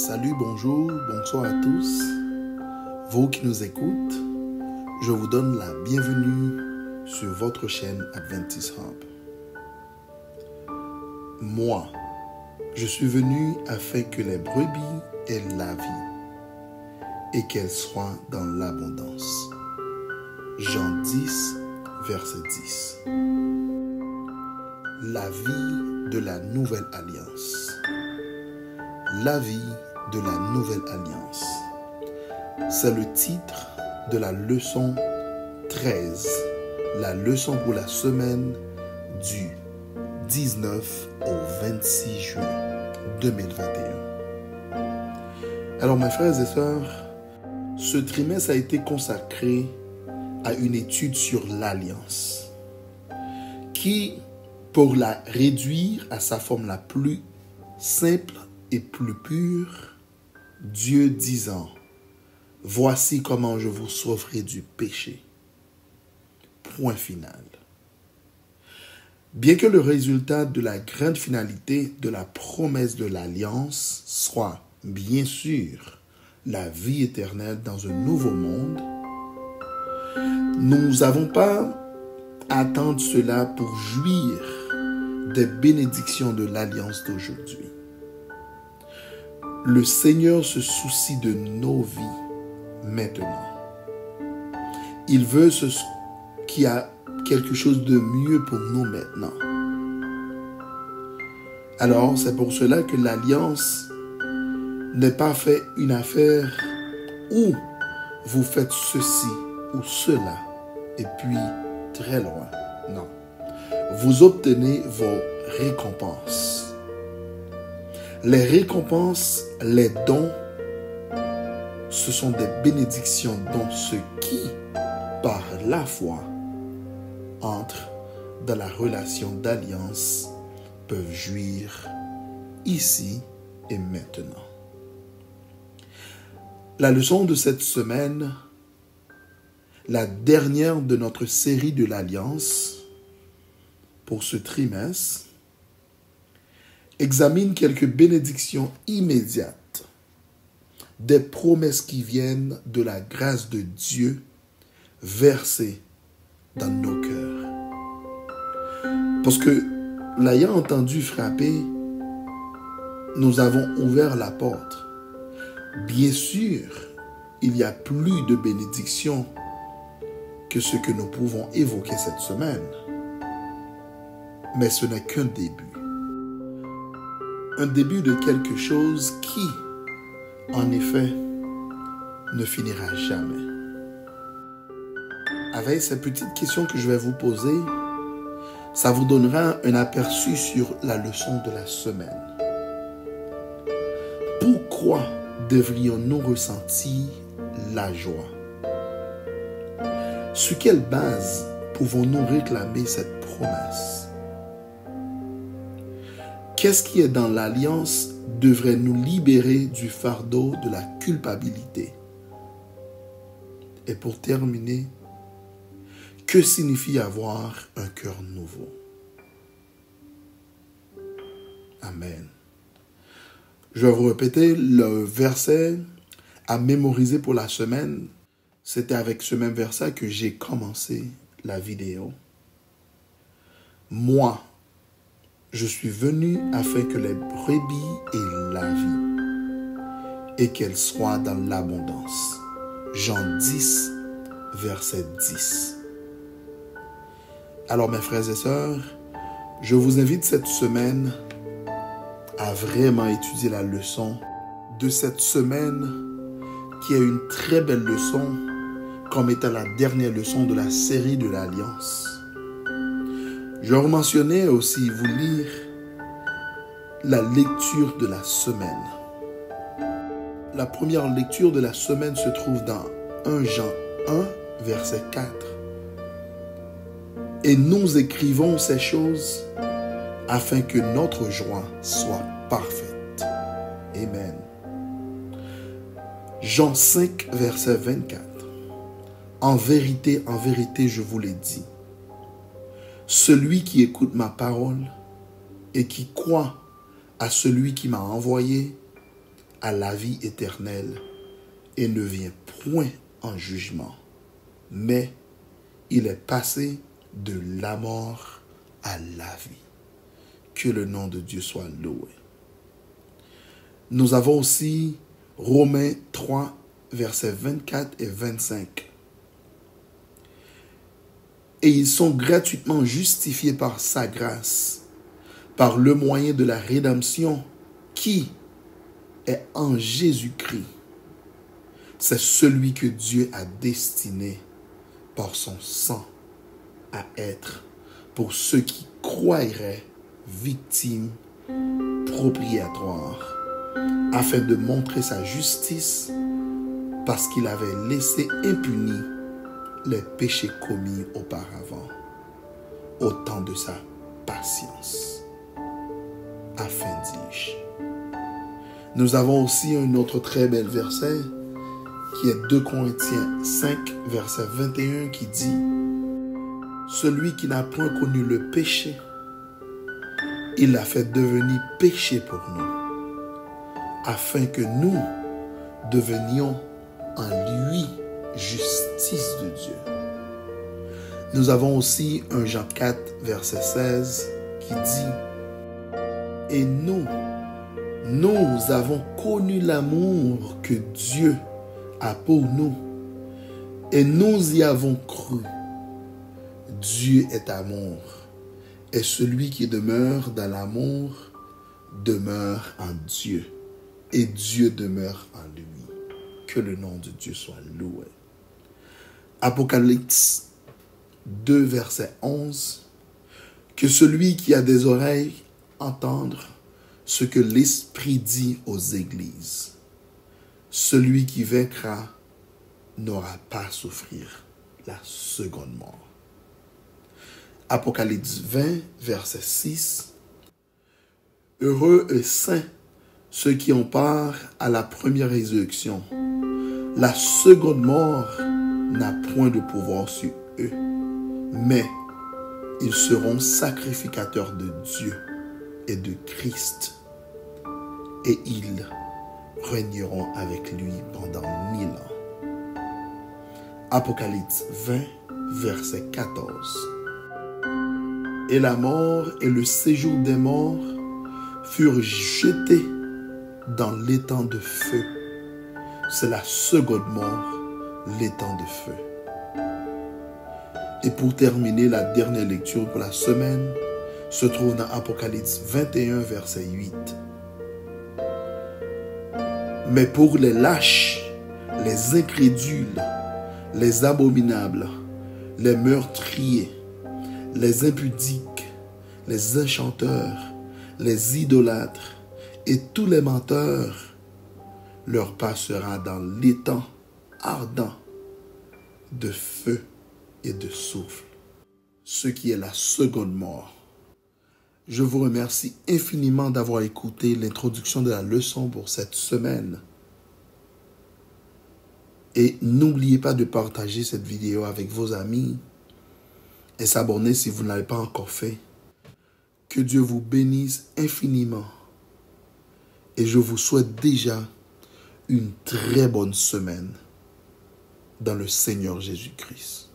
Salut, bonjour, bonsoir à tous. Vous qui nous écoutez, je vous donne la bienvenue sur votre chaîne Adventist Hub. Moi, je suis venu afin que les brebis aient la vie et qu'elles soient dans l'abondance. Jean 10, verset 10. La vie de la nouvelle alliance. La vie de la nouvelle alliance. C'est le titre de la leçon 13, la leçon pour la semaine du 19 au 26 juin 2021. Alors mes frères et sœurs, ce trimestre a été consacré à une étude sur l'alliance qui, pour la réduire à sa forme la plus simple et plus pure, Dieu disant, « Voici comment je vous sauverai du péché. » Point final. Bien que le résultat de la grande finalité de la promesse de l'alliance soit, bien sûr, la vie éternelle dans un nouveau monde, nous n'avons pas à attendre cela pour jouir des bénédictions de l'alliance d'aujourd'hui. Le Seigneur se soucie de nos vies maintenant. Il veut qu'il y a quelque chose de mieux pour nous maintenant. Alors, c'est pour cela que l'alliance n'est pas fait une affaire où vous faites ceci ou cela et puis très loin. Non. Vous obtenez vos récompenses. Les récompenses, les dons, ce sont des bénédictions dont ceux qui, par la foi, entrent dans la relation d'alliance peuvent jouir ici et maintenant. La leçon de cette semaine, la dernière de notre série de l'alliance pour ce trimestre, examine quelques bénédictions immédiates, des promesses qui viennent de la grâce de Dieu versées dans nos cœurs. Parce que, l'ayant entendu frapper, nous avons ouvert la porte. Bien sûr, il y a plus de bénédictions que ce que nous pouvons évoquer cette semaine. Mais ce n'est qu'un début. Un début de quelque chose qui, en effet, ne finira jamais. Avec ces petites questions que je vais vous poser, ça vous donnera un aperçu sur la leçon de la semaine. Pourquoi devrions-nous ressentir la joie? Sur quelle base pouvons-nous réclamer cette promesse? Qu'est-ce qui est dans l'alliance devrait nous libérer du fardeau de la culpabilité? Et pour terminer, que signifie avoir un cœur nouveau? Amen. Je vais vous répéter le verset à mémoriser pour la semaine. C'était avec ce même verset que j'ai commencé la vidéo. Moi, je suis venu afin que les brebis aient la vie et qu'elles soient dans l'abondance. Jean 10, verset 10. Alors mes frères et sœurs, je vous invite cette semaine à vraiment étudier la leçon de cette semaine qui est une très belle leçon comme étant la dernière leçon de la série de l'Alliance. Je vais vous mentionner aussi, vous lire la lecture de la semaine. La première lecture de la semaine se trouve dans 1 Jean 1, verset 4. Et nous écrivons ces choses afin que notre joie soit parfaite. Amen. Jean 5, verset 24. En vérité, je vous l'ai dit. Celui qui écoute ma parole et qui croit à celui qui m'a envoyé à la vie éternelle et ne vient point en jugement, mais il est passé de la mort à la vie. Que le nom de Dieu soit loué. Nous avons aussi Romains 3, versets 24 et 25. Et ils sont gratuitement justifiés par sa grâce, par le moyen de la rédemption qui est en Jésus-Christ. C'est celui que Dieu a destiné par son sang à être pour ceux qui croiraient victimes propriétaires, afin de montrer sa justice parce qu'il avait laissé impunis les péchés commis auparavant, au temps de sa patience. Afin, dis-je. Nous avons aussi un autre très bel verset qui est 2 Corinthiens 5, verset 21 qui dit « Celui qui n'a point connu le péché, il l'a fait devenir péché pour nous, afin que nous devenions en lui justice de Dieu. » Nous avons aussi un Jean 4, verset 16 qui dit « Et nous avons connu l'amour que Dieu a pour nous, et nous y avons cru. Dieu est amour, et celui qui demeure dans l'amour demeure en Dieu, et Dieu demeure en lui. » Que le nom de Dieu soit loué. Apocalypse 2, verset 11. Que celui qui a des oreilles entende ce que l'Esprit dit aux églises. Celui qui vaincra n'aura pas à souffrir la seconde mort. Apocalypse 20, verset 6. Heureux et saints ceux qui ont part à la première résurrection. La seconde mort n'a point de pouvoir sur eux, mais ils seront sacrificateurs de Dieu et de Christ, et ils régneront avec lui pendant 1000 ans. Apocalypse 20, verset 14. Et la mort et le séjour des morts furent jetés dans l'étang de feu. C'est la seconde mort, l'étang de feu. Et pour terminer, la dernière lecture pour la semaine se trouve dans Apocalypse 21, verset 8. Mais pour les lâches, les incrédules, les abominables, les meurtriers, les impudiques, les enchanteurs, les idolâtres et tous les menteurs, leur passera dans l'étang ardent de feu et de soufre, ce qui est la seconde mort. Je vous remercie infiniment d'avoir écouté l'introduction de la leçon pour cette semaine. Et n'oubliez pas de partager cette vidéo avec vos amis et s'abonner si vous ne l'avez pas encore fait. Que Dieu vous bénisse infiniment. Et je vous souhaite déjà une très bonne semaine dans le Seigneur Jésus-Christ.